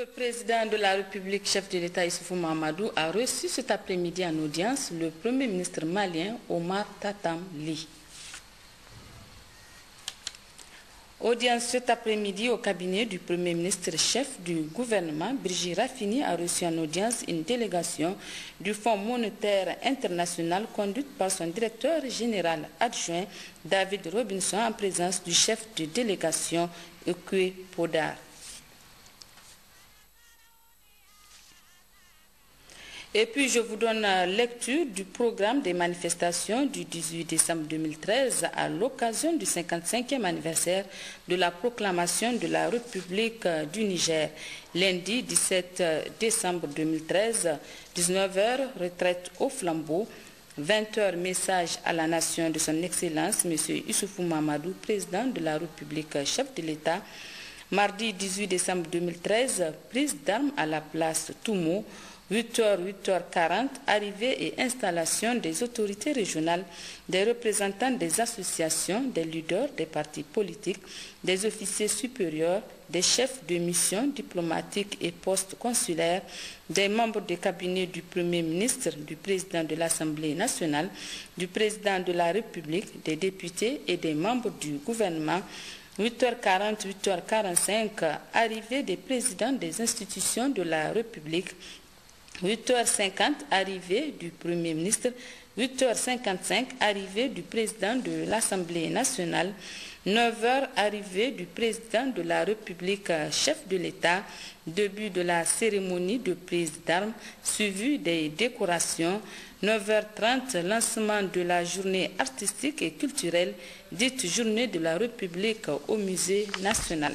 Le président de la République, chef de l'État Issoufou Mahamadou, a reçu cet après-midi en audience le Premier ministre malien Omar Tatam Ly. Audience cet après-midi au cabinet du Premier ministre chef du gouvernement, Brigitte Raffini a reçu en audience une délégation du Fonds monétaire international conduite par son directeur général adjoint David Robinson en présence du chef de délégation Ekwe Podar. Et puis, je vous donne lecture du programme des manifestations du 18 décembre 2013 à l'occasion du 55e anniversaire de la proclamation de la République du Niger. Lundi 17 décembre 2013, 19h, retraite au flambeau. 20h, message à la nation de son Excellence, M. Issoufou Mahamadou, président de la République, chef de l'État. Mardi 18 décembre 2013, prise d'armes à la place Toumo. 8h, 8h40, arrivée et installation des autorités régionales, des représentants des associations, des leaders des partis politiques, des officiers supérieurs, des chefs de mission diplomatiques et postes consulaires, des membres du cabinet du Premier ministre, du président de l'Assemblée nationale, du président de la République, des députés et des membres du gouvernement. 8h40, 8h45, arrivée des présidents des institutions de la République. 8h50, arrivée du Premier ministre. 8h55, arrivée du président de l'Assemblée nationale. 9h, arrivée du président de la République, chef de l'État. Début de la cérémonie de prise d'armes, suivi des décorations. 9h30, lancement de la journée artistique et culturelle, dite Journée de la République au Musée national.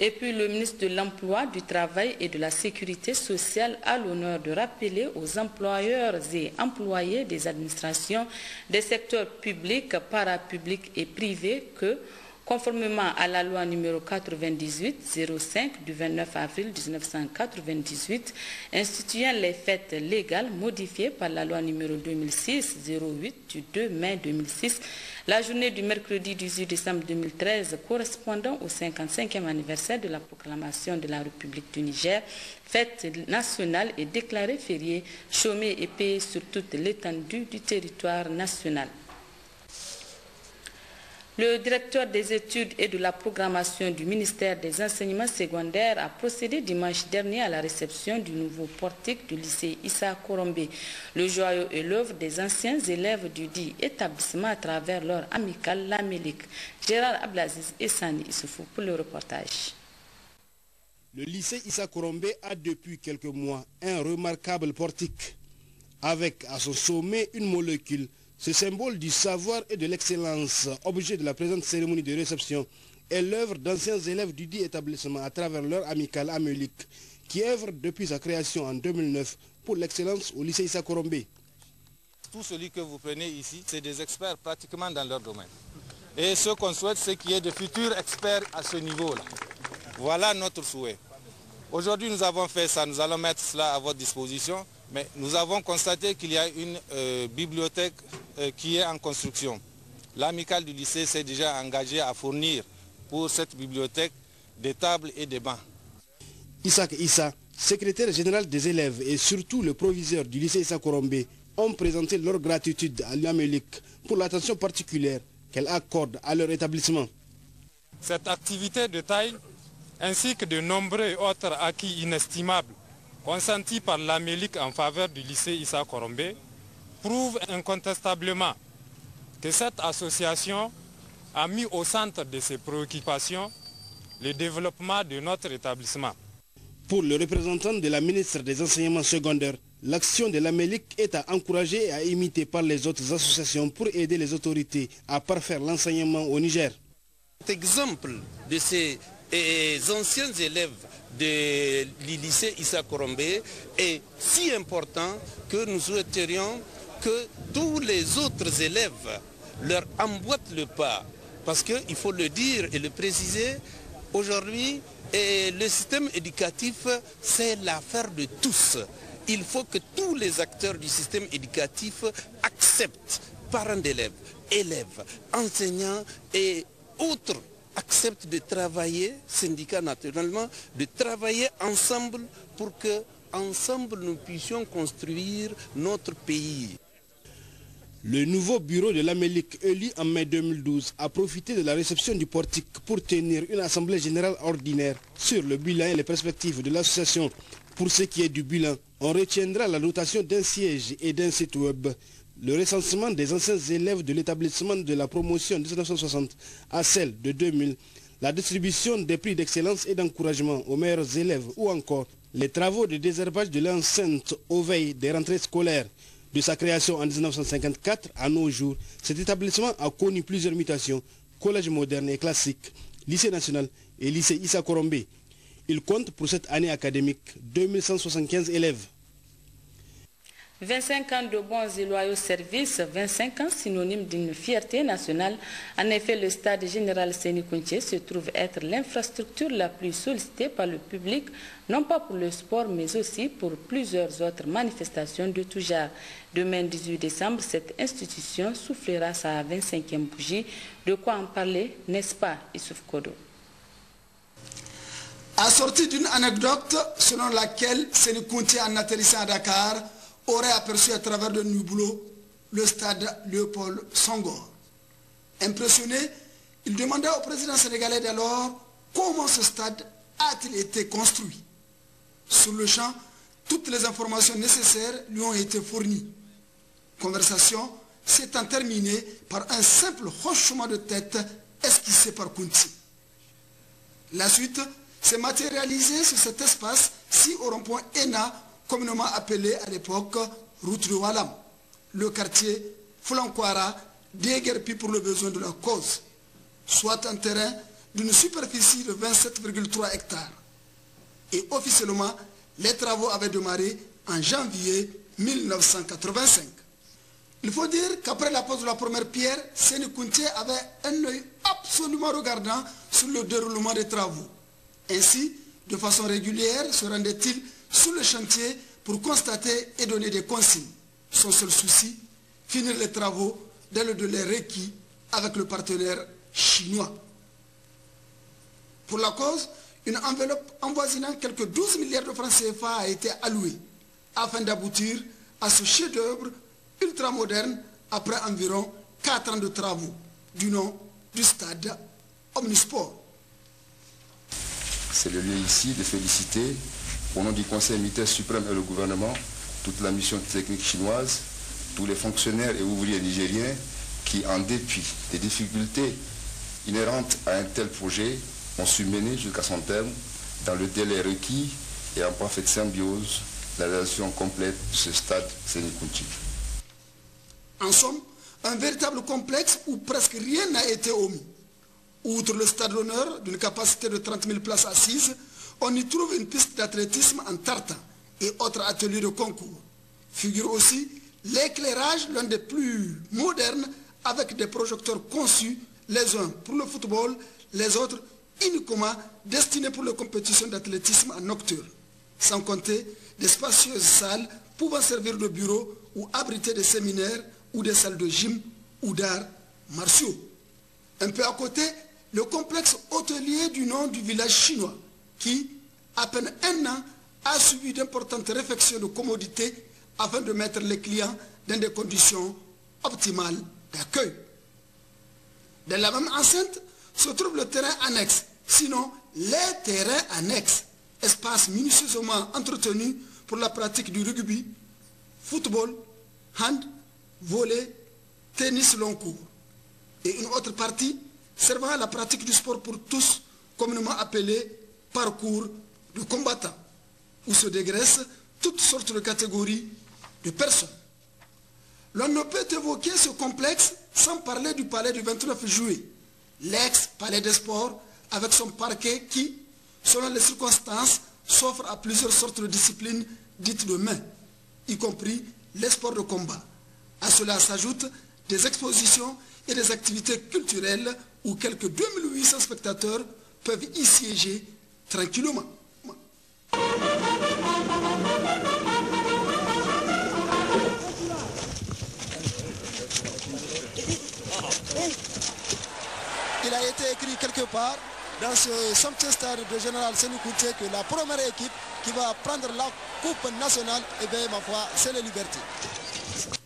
Et puis le ministre de l'Emploi, du Travail et de la Sécurité sociale a l'honneur de rappeler aux employeurs et employés des administrations des secteurs publics, parapublics et privés que, conformément à la loi numéro 98-05 du 29 avril 1998, instituant les fêtes légales modifiées par la loi numéro 2006-08 du 2 mai 2006, la journée du mercredi 18 décembre 2013 correspondant au 55e anniversaire de la proclamation de la République du Niger, fête nationale est déclarée fériée, chômée et payée sur toute l'étendue du territoire national. Le directeur des études et de la programmation du ministère des enseignements secondaires a procédé dimanche dernier à la réception du nouveau portique du lycée Issa Korombe. Le joyau est l'œuvre des anciens élèves du dit établissement à travers leur amicale Lamélique. Gérard Ablaziz et Sani Issoufou pour le reportage. Le lycée Issa Korombe a depuis quelques mois un remarquable portique avec à son sommet une molécule. Ce symbole du savoir et de l'excellence, objet de la présente cérémonie de réception, est l'œuvre d'anciens élèves du dit établissement à travers leur amicale Amélique, qui œuvre depuis sa création en 2009 pour l'excellence au lycée Issa Korombe. Tout celui que vous prenez ici, c'est des experts pratiquement dans leur domaine. Et ce qu'on souhaite, c'est qu'il y ait de futurs experts à ce niveau-là. Voilà notre souhait. Aujourd'hui, nous avons fait ça, nous allons mettre cela à votre disposition, mais nous avons constaté qu'il y a une bibliothèque qui est en construction. L'amicale du lycée s'est déjà engagée à fournir pour cette bibliothèque des tables et des bancs. Isaac Issa, secrétaire général des élèves et surtout le proviseur du lycée Issa Korombe, ont présenté leur gratitude à l'Amélique pour l'attention particulière qu'elle accorde à leur établissement. Cette activité de taille, ainsi que de nombreux autres acquis inestimables consentis par l'Amélique en faveur du lycée Issa Korombe, prouve incontestablement que cette association a mis au centre de ses préoccupations le développement de notre établissement. Pour le représentant de la ministre des Enseignements secondaires, l'action de l'Amélique est à encourager et à imiter par les autres associations pour aider les autorités à parfaire l'enseignement au Niger. Cet exemple de ces anciens élèves du lycée Issa Korombe est si important que nous souhaiterions que tous les autres élèves leur emboîtent le pas. Parce qu'il faut le dire et le préciser, aujourd'hui, le système éducatif, c'est l'affaire de tous. Il faut que tous les acteurs du système éducatif acceptent, parents d'élèves, élèves, enseignants et autres, acceptent de travailler, syndicats naturellement, de travailler ensemble pour que, ensemble, nous puissions construire notre pays. Le nouveau bureau de l'Amélique, élu en mai 2012, a profité de la réception du portique pour tenir une assemblée générale ordinaire sur le bilan et les perspectives de l'association. Pour ce qui est du bilan, on retiendra la dotation d'un siège et d'un site web, le recensement des anciens élèves de l'établissement de la promotion de 1960 à celle de 2000, la distribution des prix d'excellence et d'encouragement aux meilleurs élèves ou encore les travaux de désherbage de l'enceinte aux veilles des rentrées scolaires. De sa création en 1954 à nos jours, cet établissement a connu plusieurs mutations, collège moderne et classique, lycée national et lycée Issa Korombe. Il compte pour cette année académique 2175 élèves. 25 ans de bons et loyaux services, 25 ans synonyme d'une fierté nationale. En effet, le stade général Séni Kountché se trouve être l'infrastructure la plus sollicitée par le public, non pas pour le sport, mais aussi pour plusieurs autres manifestations de tout genre. Demain, 18 décembre, cette institution soufflera sa 25e bougie. De quoi en parler, n'est-ce pas, Issouf Kodo? Assorti d'une anecdote selon laquelle Séni Kountché, en atterrissant à Dakar, aurait aperçu à travers de nublots le stade Léopold Senghor. Impressionné, il demanda au président sénégalais d'alors comment ce stade a-t-il été construit. Sur le champ, toutes les informations nécessaires lui ont été fournies. Conversation s'étant terminée par un simple hochement de tête esquissé par Kountché. La suite s'est matérialisée sur cet espace si au rond-point ENA, communément appelé à l'époque route de Walam, le quartier Flankwara déguerpi pour le besoin de la cause, soit un terrain d'une superficie de 27,3 hectares. Et officiellement, les travaux avaient démarré en janvier 1985. Il faut dire qu'après la pose de la première pierre, Sénékounté avait un œil absolument regardant sur le déroulement des travaux. Ainsi, de façon régulière, se rendait-il sur le chantier pour constater et donner des consignes. Son seul souci, finir les travaux dans le délai requis avec le partenaire chinois. Pour la cause, une enveloppe avoisinant quelques 12 milliards de francs CFA a été allouée afin d'aboutir à ce chef-d'œuvre ultramoderne après environ 4 ans de travaux, du nom du stade Omnisport. C'est le lieu ici de féliciter, au nom du Conseil militaire suprême et le gouvernement, toute la mission technique chinoise, tous les fonctionnaires et ouvriers nigériens qui, en dépit des difficultés inhérentes à un tel projet, ont su mener jusqu'à son terme dans le délai requis et en parfaite symbiose la réalisation complète de ce stade Sénékounté. En somme, un véritable complexe où presque rien n'a été omis. Outre le stade d'honneur d'une capacité de 30 000 places assises, on y trouve une piste d'athlétisme en tartan et autres ateliers de concours. Figure aussi l'éclairage, l'un des plus modernes, avec des projecteurs conçus, les uns pour le football, les autres uniquement destinés pour les compétitions d'athlétisme en nocturne. Sans compter des spacieuses salles pouvant servir de bureaux ou abriter des séminaires ou des salles de gym ou d'arts martiaux. Un peu à côté, le complexe hôtelier du nom du village chinois, qui, à peine un an, a subi d'importantes réfections de commodité afin de mettre les clients dans des conditions optimales d'accueil. Dans la même enceinte se trouve le terrain annexe, sinon les terrains annexes, espace minutieusement entretenu pour la pratique du rugby, football, hand, volley, tennis long court, et une autre partie servant à la pratique du sport pour tous, communément appelé parcours de combattants, où se dégraissent toutes sortes de catégories de personnes. L'on ne peut évoquer ce complexe sans parler du palais du 29 juillet, l'ex-palais des sports avec son parquet qui, selon les circonstances, s'offre à plusieurs sortes de disciplines dites de main, y compris les sports de combat. À cela s'ajoutent des expositions et des activités culturelles où quelques 2800 spectateurs peuvent y siéger tranquillement. Il a été écrit quelque part dans ce somptueux stade de Général Sénékounté que la première équipe qui va prendre la Coupe nationale, eh bien, ma foi, c'est la Liberté.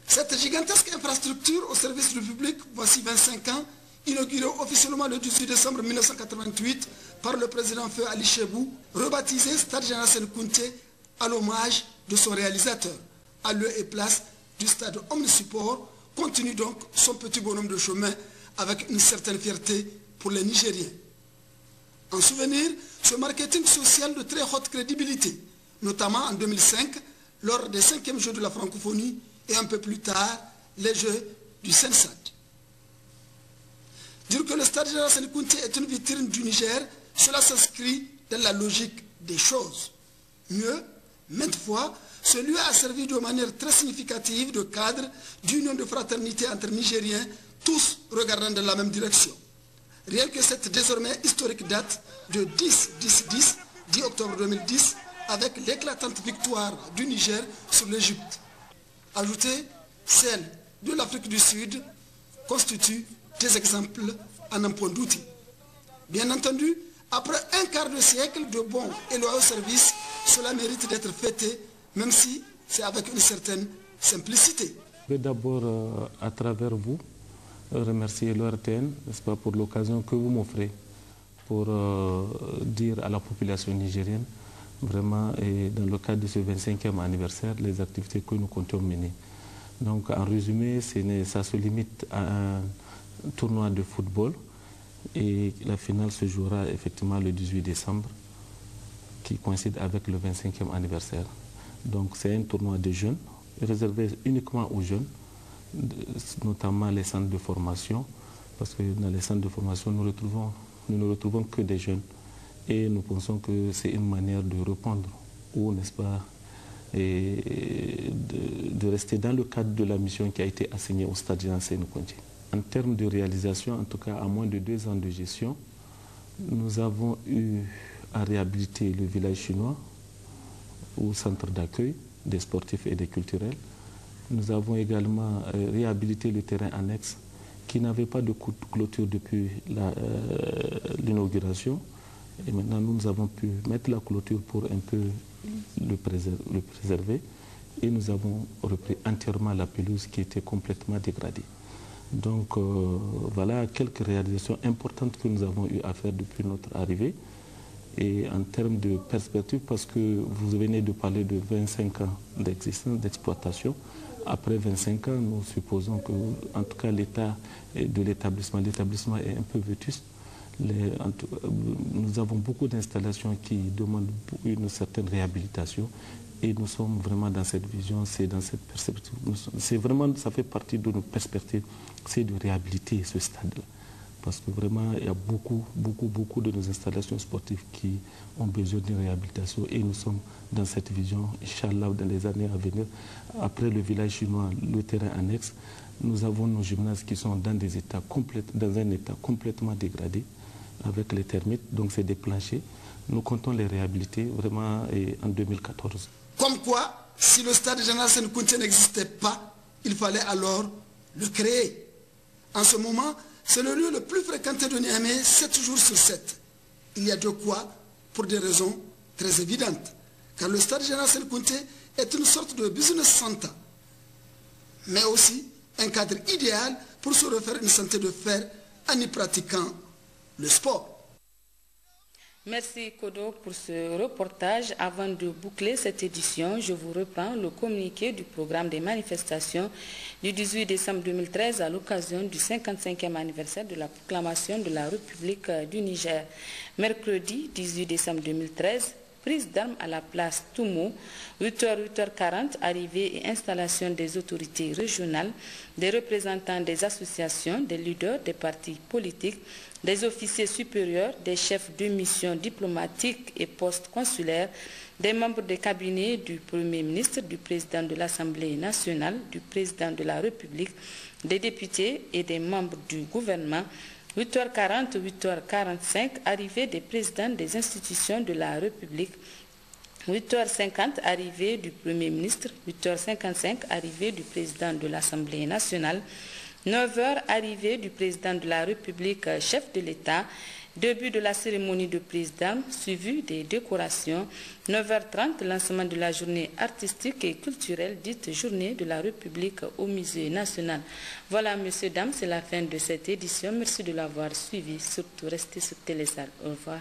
Cette gigantesque infrastructure au service du public, voici 25 ans, inaugurée officiellement le 18 décembre 1988 par le président Feu Ali Chebou, rebaptisé Stade Général Sénékounté à l'hommage de son réalisateur, à lieu et place du stade Omnisport, continue donc son petit bonhomme de chemin avec une certaine fierté pour les Nigériens. En souvenir, ce marketing social de très haute crédibilité, notamment en 2005, lors des 5e Jeux de la francophonie et un peu plus tard, les Jeux du Sensat. Dire que le stade Général Sénékounté est une vitrine du Niger, cela s'inscrit dans la logique des choses. Mieux, maintes fois, ce lieu a servi de manière très significative de cadre d'union de fraternité entre Nigériens, tous regardant dans la même direction. Rien que cette désormais historique date de 10 octobre 2010, avec l'éclatante victoire du Niger sur l'Égypte. Ajoutez celle de l'Afrique du Sud, constitue des exemples en un point d'outil. Bien entendu, après un quart de siècle de bons et loyaux services, cela mérite d'être fêté, même si c'est avec une certaine simplicité. Je vais d'abord, à travers vous, remercier l'ORTN, n'est-ce pas, pour l'occasion que vous m'offrez pour dire à la population nigérienne, vraiment, et dans le cadre de ce 25e anniversaire, les activités que nous comptons mener. Donc, en résumé, ça se limite à un tournoi de football et la finale se jouera effectivement le 18 décembre, qui coïncide avec le 25e anniversaire. Donc, c'est un tournoi de jeunes, réservé uniquement aux jeunes, notamment les centres de formation, parce que dans les centres de formation, nous retrouvons nous ne retrouvons que des jeunes. Et nous pensons que c'est une manière de répondre, ou n'est-ce pas, et de rester dans le cadre de la mission qui a été assignée au stade Général Sénou Kounté. En termes de réalisation, en tout cas à moins de 2 ans de gestion, nous avons eu à réhabiliter le village chinois au centre d'accueil des sportifs et des culturels. Nous avons également réhabilité le terrain annexe qui n'avait pas de clôture depuis l'inauguration. Et maintenant, nous avons pu mettre la clôture pour un peu le préserver. Et nous avons repris entièrement la pelouse qui était complètement dégradée. Donc voilà quelques réalisations importantes que nous avons eu à faire depuis notre arrivée. Et en termes de perspective, parce que vous venez de parler de 25 ans d'existence, d'exploitation. Après 25 ans, nous supposons que, en tout cas, l'état de l'établissement est un peu vétuste. Nous avons beaucoup d'installations qui demandent une certaine réhabilitation. Et nous sommes vraiment dans cette vision, c'est dans cette perspective. C'est vraiment, ça fait partie de nos perspectives, c'est de réhabiliter ce stade-là. Parce que vraiment, il y a beaucoup de nos installations sportives qui ont besoin de réhabilitation. Et nous sommes dans cette vision, Inch'Allah, dans les années à venir. Après le village chinois, le terrain annexe, nous avons nos gymnases qui sont dans un état complètement dégradé, avec les termites. Donc c'est des planchers. Nous comptons les réhabiliter vraiment en 2014. Comme quoi, si le stade Général Sénou Kounté n'existait pas, il fallait alors le créer. En ce moment, c'est le lieu le plus fréquenté de Niamey, 7 jours sur 7. Il y a de quoi, pour des raisons très évidentes. Car le stade Général Sénou Kounté est une sorte de business center, mais aussi un cadre idéal pour se refaire une santé de fer en y pratiquant le sport. Merci Kodo pour ce reportage. Avant de boucler cette édition, je vous reprends le communiqué du programme des manifestations du 18 décembre 2013 à l'occasion du 55e anniversaire de la proclamation de la République du Niger. Mercredi 18 décembre 2013, prise d'armes à la place Toumo, 8h, 8h40, arrivée et installation des autorités régionales, des représentants des associations, des leaders des partis politiques, des officiers supérieurs, des chefs de mission diplomatiques et postes consulaires, des membres des cabinets du Premier ministre, du président de l'Assemblée nationale, du président de la République, des députés et des membres du gouvernement. 8h40, 8h45, arrivée des présidents des institutions de la République. 8h50, arrivée du Premier ministre. 8h55, arrivée du président de l'Assemblée nationale. 9h, arrivée du président de la République, chef de l'État. Début de la cérémonie de prise d'armes, suivi des décorations. 9h30, lancement de la journée artistique et culturelle, dite journée de la République au Musée national. Voilà, messieurs, dames, c'est la fin de cette édition. Merci de l'avoir suivi. Surtout, restez sur Télésal. Au revoir.